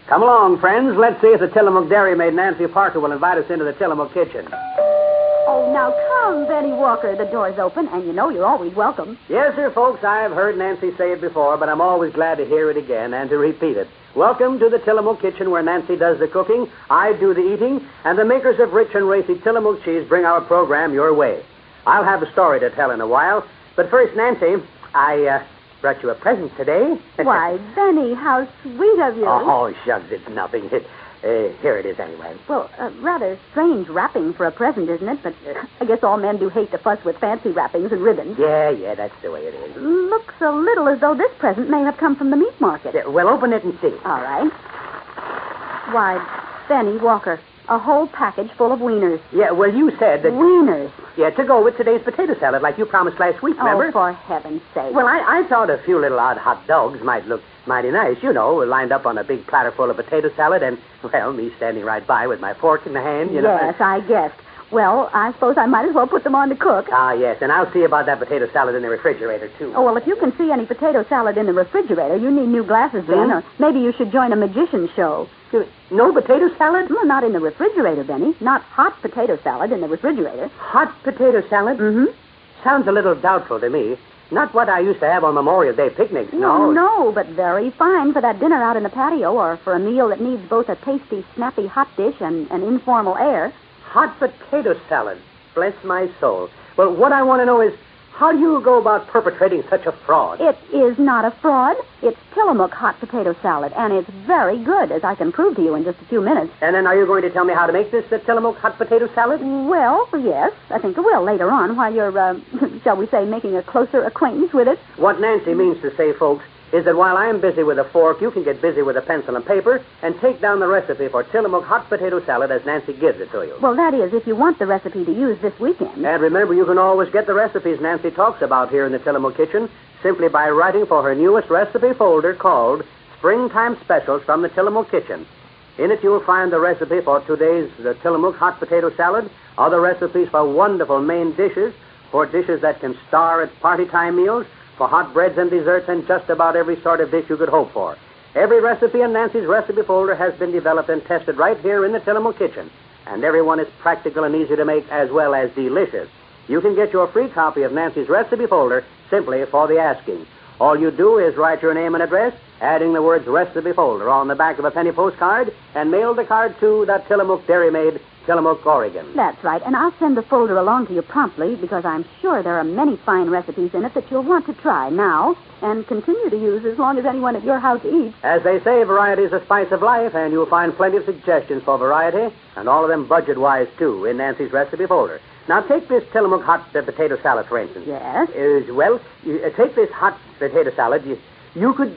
Come along, friends. Let's see if the Tillamook dairy maid Nancy Parker will invite us into the Tillamook kitchen. Oh, now come, Benny Walker. The door's open, and you know you're always welcome. Yes, sir, folks. I've heard Nancy say it before, but I'm always glad to hear it again and to repeat it. Welcome to the Tillamook kitchen where Nancy does the cooking, I do the eating, and the makers of rich and racy Tillamook cheese bring our program your way. I'll have a story to tell in a while, but first, Nancy, I brought you a present today. Why, Benny, how sweet of you. Oh, shucks, it's nothing. Here it is anyway. Well, rather strange wrapping for a present, isn't it? But I guess all men do hate to fuss with fancy wrappings and ribbons. Yeah, that's the way it is. Looks a little as though this present may have come from the meat market. Yeah, well, open it and see. All right. Why, Benny Walker, a whole package full of wieners. Yeah, well, you said that... Wieners? Yeah, to go with today's potato salad, like you promised last week, remember? Oh, for heaven's sake. Well, I thought a few little odd hot dogs might look mighty nice, you know, lined up on a big platter full of potato salad and, well, me standing right by with my fork in the hand, you know. Yes, I guessed. Well, I suppose I might as well put them on to cook. Ah, yes, and I'll see about that potato salad in the refrigerator, too. Oh, well, if you can see any potato salad in the refrigerator, you need new glasses then, or maybe you should join a magician's show. No potato salad? Well, not in the refrigerator, Benny. Not hot potato salad in the refrigerator. Hot potato salad? Mm-hmm. Sounds a little doubtful to me. Not what I used to have on Memorial Day picnics, no. Well, no, but very fine for that dinner out in the patio or for a meal that needs both a tasty, snappy hot dish and an informal air. Hot potato salad. Bless my soul. Well, what I want to know is, how do you go about perpetrating such a fraud? It is not a fraud. It's Tillamook hot potato salad, and it's very good, as I can prove to you in just a few minutes. And then are you going to tell me how to make this Tillamook hot potato salad? Well, yes, I think I will later on while you're, shall we say, making a closer acquaintance with it. What Nancy means to say, folks, is that while I'm busy with a fork, you can get busy with a pencil and paper and take down the recipe for Tillamook hot potato salad as Nancy gives it to you. Well, that is, if you want the recipe to use this weekend. And remember, you can always get the recipes Nancy talks about here in the Tillamook kitchen simply by writing for her newest recipe folder called Springtime Specials from the Tillamook Kitchen. In it, you'll find the recipe for today's Tillamook hot potato salad, other recipes for wonderful main dishes, for dishes that can star at party time meals, for hot breads and desserts, and just about every sort of dish you could hope for. Every recipe in Nancy's recipe folder has been developed and tested right here in the Tillamook kitchen, and every one is practical and easy to make as well as delicious. You can get your free copy of Nancy's recipe folder simply for the asking. All you do is write your name and address, adding the words recipe folder on the back of a penny postcard, and mail the card to the Tillamook Dairy Maid, Tillamook, Oregon. That's right, and I'll send the folder along to you promptly because I'm sure there are many fine recipes in it that you'll want to try now and continue to use as long as anyone at your house eats. As they say, variety is the spice of life, and you'll find plenty of suggestions for variety, and all of them budget-wise, too, in Nancy's recipe folder. Now, take this Tillamook hot potato salad, for instance. Yes? Take this hot potato salad. You could...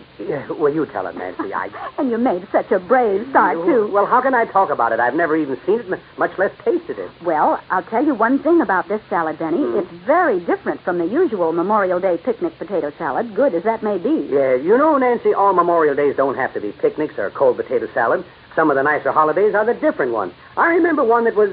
well, you tell it, Nancy. And you made such a brave start, too. Well, how can I talk about it? I've never even seen it, much less tasted it. Well, I'll tell you one thing about this salad, Benny. It's very different from the usual Memorial Day picnic potato salad, good as that may be. Yeah, you know, Nancy, all Memorial Days don't have to be picnics or cold potato salad. Some of the nicer holidays are the different ones. I remember one that was...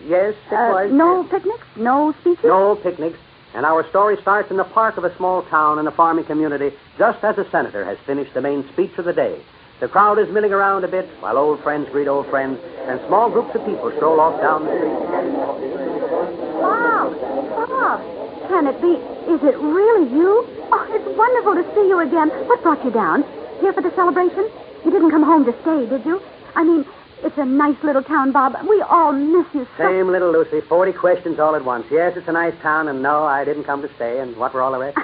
Yes, it was. No picnics? No speeches? No picnics. And our story starts in the park of a small town in a farming community just as a senator has finished the main speech of the day. The crowd is milling around a bit while old friends greet old friends and small groups of people stroll off down the street. Bob, can it be? Is it really you? Oh, it's wonderful to see you again. What brought you down? Here for the celebration? You didn't come home to stay, did you? I mean, it's a nice little town, Bob. We all miss you so... Same little Lucy. 40 questions all at once. Yes, it's a nice town, and no, I didn't come to stay. And what were all the rest?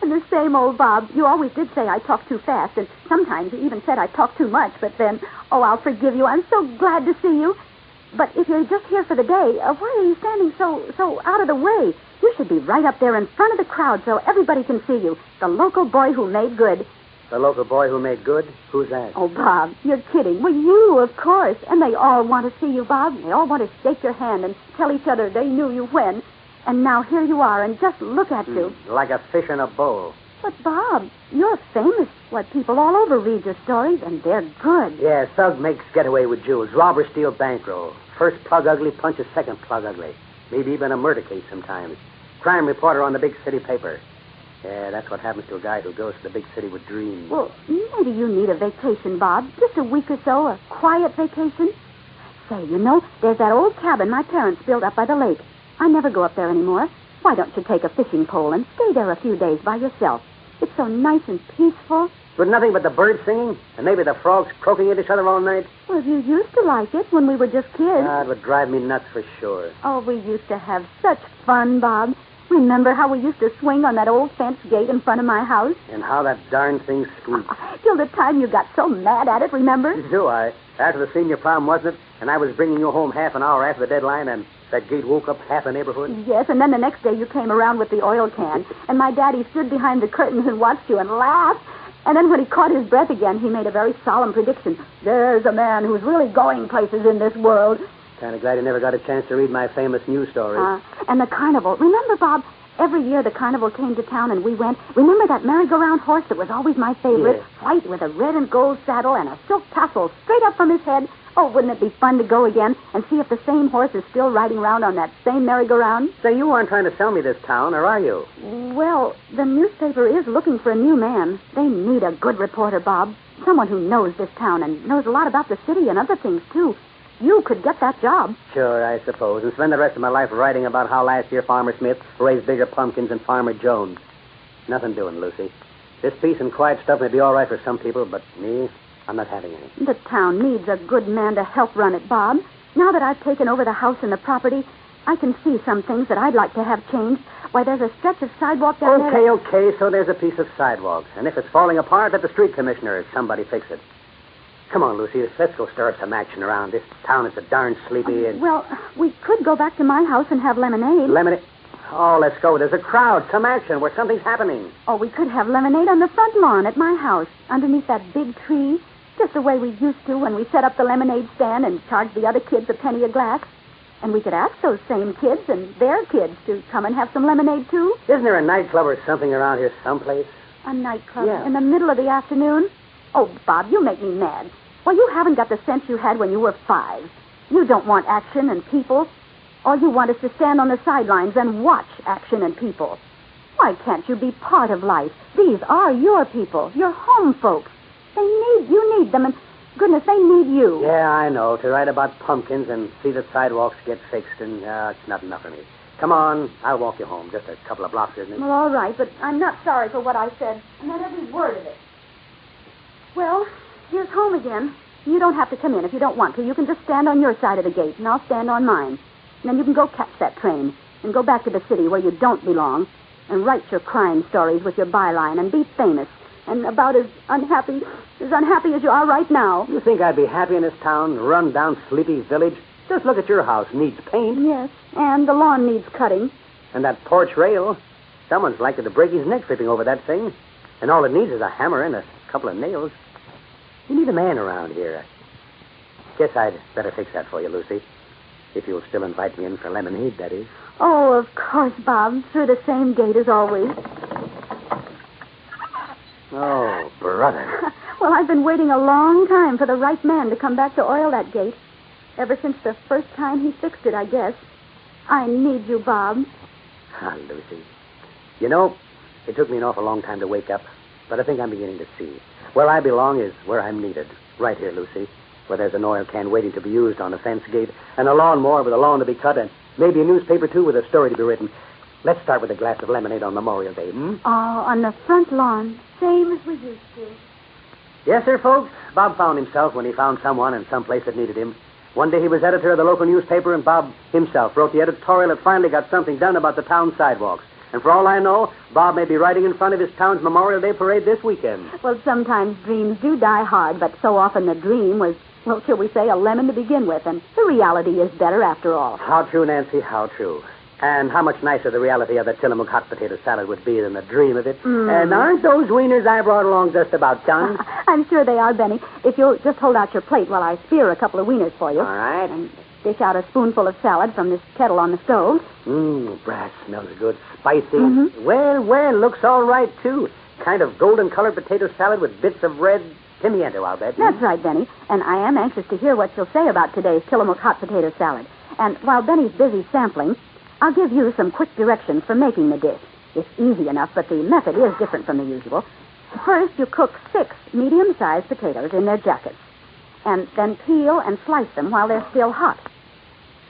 And the same old Bob. You always did say I talk too fast, and sometimes you even said I talk too much, but then, oh, I'll forgive you. I'm so glad to see you. But if you're just here for the day, why are you standing so out of the way? You should be right up there in front of the crowd so everybody can see you. The local boy who made good. The local boy who made good? Who's that? Oh, Bob, you're kidding. Well, you, of course. And they all want to see you, Bob. They all want to shake your hand and tell each other they knew you when. And now here you are, and just look at you. Like a fish in a bowl. But, Bob, you're famous. What, people all over read your stories, and they're good. Yeah, thug makes getaway with jewels. Robber steal bankroll. First plug ugly punches second plug ugly. Maybe even a murder case sometimes. Crime reporter on the big city paper. Yeah, that's what happens to a guy who goes to the big city with dreams. Well, maybe you need a vacation, Bob. Just a week or so, a quiet vacation. Say, there's that old cabin my parents built up by the lake. I never go up there anymore. Why don't you take a fishing pole and stay there a few days by yourself? It's so nice and peaceful. With nothing but the birds singing and maybe the frogs croaking at each other all night? Well, you used to like it when we were just kids. It would drive me nuts for sure. Oh, we used to have such fun, Bob. Remember how we used to swing on that old fence gate in front of my house? And how that darn thing squeaked. Till the time you got so mad at it, remember? Do I? After the senior prom, wasn't it? And I was bringing you home half an hour after the deadline, and that gate woke up half the neighborhood? Yes, and then the next day you came around with the oil can, and my daddy stood behind the curtains and watched you and laughed. And then when he caught his breath again, he made a very solemn prediction. There's a man who's really going places in this world. Kind of glad you never got a chance to read my famous news story. And the carnival. Remember, Bob, every year the carnival came to town and we went. Remember that merry-go-round horse that was always my favorite? Yes. White with a red and gold saddle and a silk tassel straight up from his head. Oh, wouldn't it be fun to go again and see if the same horse is still riding around on that same merry-go-round? Say, you aren't trying to sell me this town, or are you? Well, the newspaper is looking for a new man. They need a good reporter, Bob. Someone who knows this town and knows a lot about the city and other things, too. You could get that job. Sure, I suppose, and spend the rest of my life writing about how last year Farmer Smith raised bigger pumpkins than Farmer Jones. Nothing doing, Lucy. This peace and quiet stuff may be all right for some people, but me, I'm not having any. The town needs a good man to help run it, Bob. Now that I've taken over the house and the property, I can see some things that I'd like to have changed. Why, there's a stretch of sidewalk down there. Okay, so there's a piece of sidewalk. And if it's falling apart, let the street commissioner or somebody fix it. Come on, Lucy, let's go stir up some action around. This town is so darn sleepy and... Well, we could go back to my house and have lemonade. Lemonade? Oh, let's go. There's a crowd, some action, where something's happening. Oh, we could have lemonade on the front lawn at my house, underneath that big tree, just the way we used to when we set up the lemonade stand and charged the other kids a penny a glass. And we could ask those same kids and their kids to come and have some lemonade, too. Isn't there a nightclub or something around here someplace? A nightclub? Yeah. In the middle of the afternoon? Oh, Bob, you make me mad. Well, you haven't got the sense you had when you were 5. You don't want action and people. All you want is to stand on the sidelines and watch action and people. Why can't you be part of life? These are your people, your home folks. You need them, and goodness, they need you. Yeah, I know, to write about pumpkins and see that sidewalks get fixed, and it's not enough for me. Come on, I'll walk you home. Just a couple of blocks, isn't it? Well, all right, but I'm not sorry for what I said. I meant every word of it. Well, here's home again. You don't have to come in if you don't want to. You can just stand on your side of the gate, and I'll stand on mine. And then you can go catch that train and go back to the city where you don't belong and write your crime stories with your byline and be famous and about as unhappy as you are right now. You think I'd be happy in this town, run-down, sleepy village? Just look at your house. Needs paint. Yes, and the lawn needs cutting. And that porch rail. Someone's likely to break his neck tripping over that thing. And all it needs is a hammer and a couple of nails. You need a man around here. Guess I'd better fix that for you, Lucy. If you'll still invite me in for lemonade, that is. Oh, of course, Bob. Through the same gate as always. Oh, brother. Well, I've been waiting a long time for the right man to come back to oil that gate. Ever since the first time he fixed it, I guess. I need you, Bob. Ah, Lucy. You know, it took me an awful long time to wake up, but I think I'm beginning to see. Where I belong is where I'm needed. Right here, Lucy, where there's an oil can waiting to be used on a fence gate, and a lawnmower with a lawn to be cut, and maybe a newspaper, too, with a story to be written. Let's start with a glass of lemonade on Memorial Day, Oh, on the front lawn, same as we used to. Yes, sir, folks. Bob found himself when he found someone and someplace that needed him. One day he was editor of the local newspaper, and Bob himself wrote the editorial that finally got something done about the town sidewalks. And for all I know, Bob may be riding in front of his town's Memorial Day parade this weekend. Well, sometimes dreams do die hard, but so often the dream was, well, shall we say, a lemon to begin with, and the reality is better after all. How true, Nancy, how true. And how much nicer the reality of the Tillamook hot potato salad would be than the dream of it. And aren't those wieners I brought along just about done? I'm sure they are, Benny. If you'll just hold out your plate while I spear a couple of wieners for you. All right. And dish out a spoonful of salad from this kettle on the stove. Brass smells good, spicy. Well, looks all right, too. Kind of golden-colored potato salad with bits of red pimiento, I'll bet. That's right, Benny. And I am anxious to hear what you'll say about today's Tillamook hot potato salad. And while Benny's busy sampling, I'll give you some quick directions for making the dish. It's easy enough, but the method is different from the usual. First, you cook 6 medium-sized potatoes in their jackets, and then peel and slice them while they're still hot.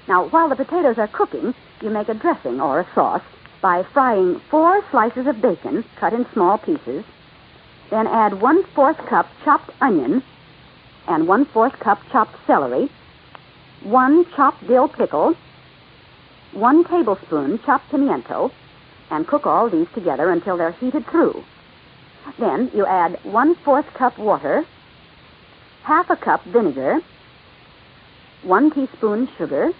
Now, while the potatoes are cooking, you make a dressing or a sauce by frying 4 slices of bacon cut in small pieces, then add 1/4 cup chopped onion and 1/4 cup chopped celery, 1 chopped dill pickle, 1 tablespoon chopped pimiento, and cook all these together until they're heated through. Then you add 1/4 cup water, 1/2 cup vinegar, 1 teaspoon sugar,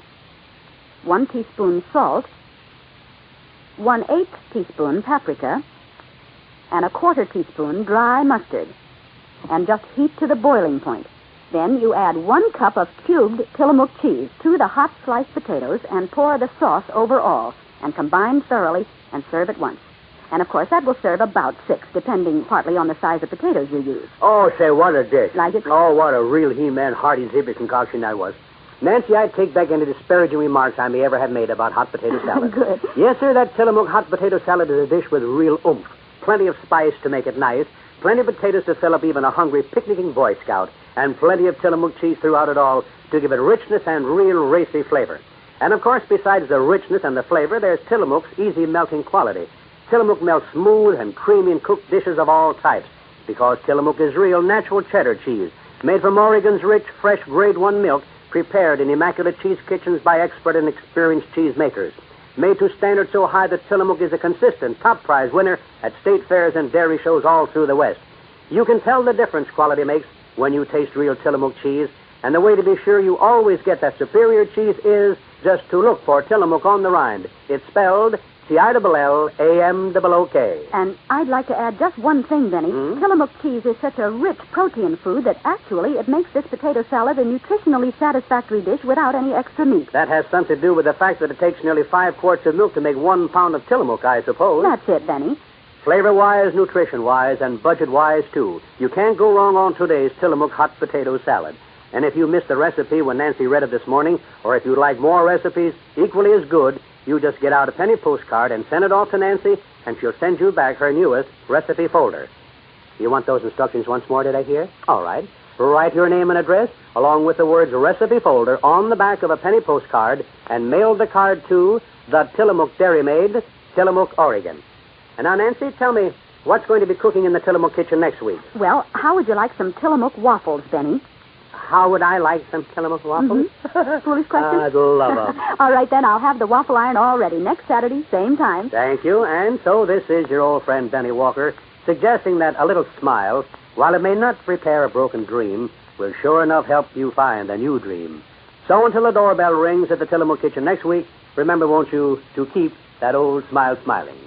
1 teaspoon salt, 1/8 teaspoon paprika, and 1/4 teaspoon dry mustard, and just heat to the boiling point. Then you add 1 cup of cubed Tillamook cheese to the hot sliced potatoes and pour the sauce over all, and combine thoroughly and serve at once. And, of course, that will serve about 6, depending partly on the size of potatoes you use. Oh, say, what a dish. Like it? Oh, what a real He-Man hearty zippy concoction that was. Nancy, I take back any disparaging remarks I may ever have made about hot potato salad. Good. Yes, sir, that Tillamook hot potato salad is a dish with real oomph. Plenty of spice to make it nice, plenty of potatoes to fill up even a hungry picnicking Boy Scout, and plenty of Tillamook cheese throughout it all to give it richness and real racy flavor. And, of course, besides the richness and the flavor, there's Tillamook's easy melting quality. Tillamook melts smooth and creamy in cooked dishes of all types because Tillamook is real natural cheddar cheese made from Oregon's rich, fresh grade 1 milk prepared in immaculate cheese kitchens by expert and experienced cheese makers. Made to standards so high that Tillamook is a consistent top prize winner at state fairs and dairy shows all through the West. You can tell the difference quality makes when you taste real Tillamook cheese, and the way to be sure you always get that superior cheese is just to look for Tillamook on the rind. It's spelled Tillamook. And I'd like to add just one thing, Benny. Tillamook cheese is such a rich protein food that actually it makes this potato salad a nutritionally satisfactory dish without any extra meat. That has something to do with the fact that it takes nearly 5 quarts of milk to make 1 pound of Tillamook, I suppose. That's it, Benny. Flavor-wise, nutrition-wise, and budget-wise, too. You can't go wrong on today's Tillamook hot potato salad. And if you missed the recipe when Nancy read it this morning, or if you'd like more recipes equally as good, you just get out a penny postcard and send it off to Nancy, and she'll send you back her newest recipe folder. You want those instructions once more, did I hear? All right. Write your name and address, along with the words recipe folder, on the back of a penny postcard, and mail the card to the Tillamook Dairy Maid, Tillamook, Oregon. And now, Nancy, tell me, what's going to be cooking in the Tillamook kitchen next week? Well, how would you like some Tillamook waffles, Benny? How would I like some Tillamook waffles? Foolish question? I'd love them. All right, then, I'll have the waffle iron all ready next Saturday, same time. Thank you. And so this is your old friend Benny Walker, suggesting that a little smile, while it may not repair a broken dream, will sure enough help you find a new dream. So until the doorbell rings at the Tillamook kitchen next week, remember, won't you, to keep that old smile smiling.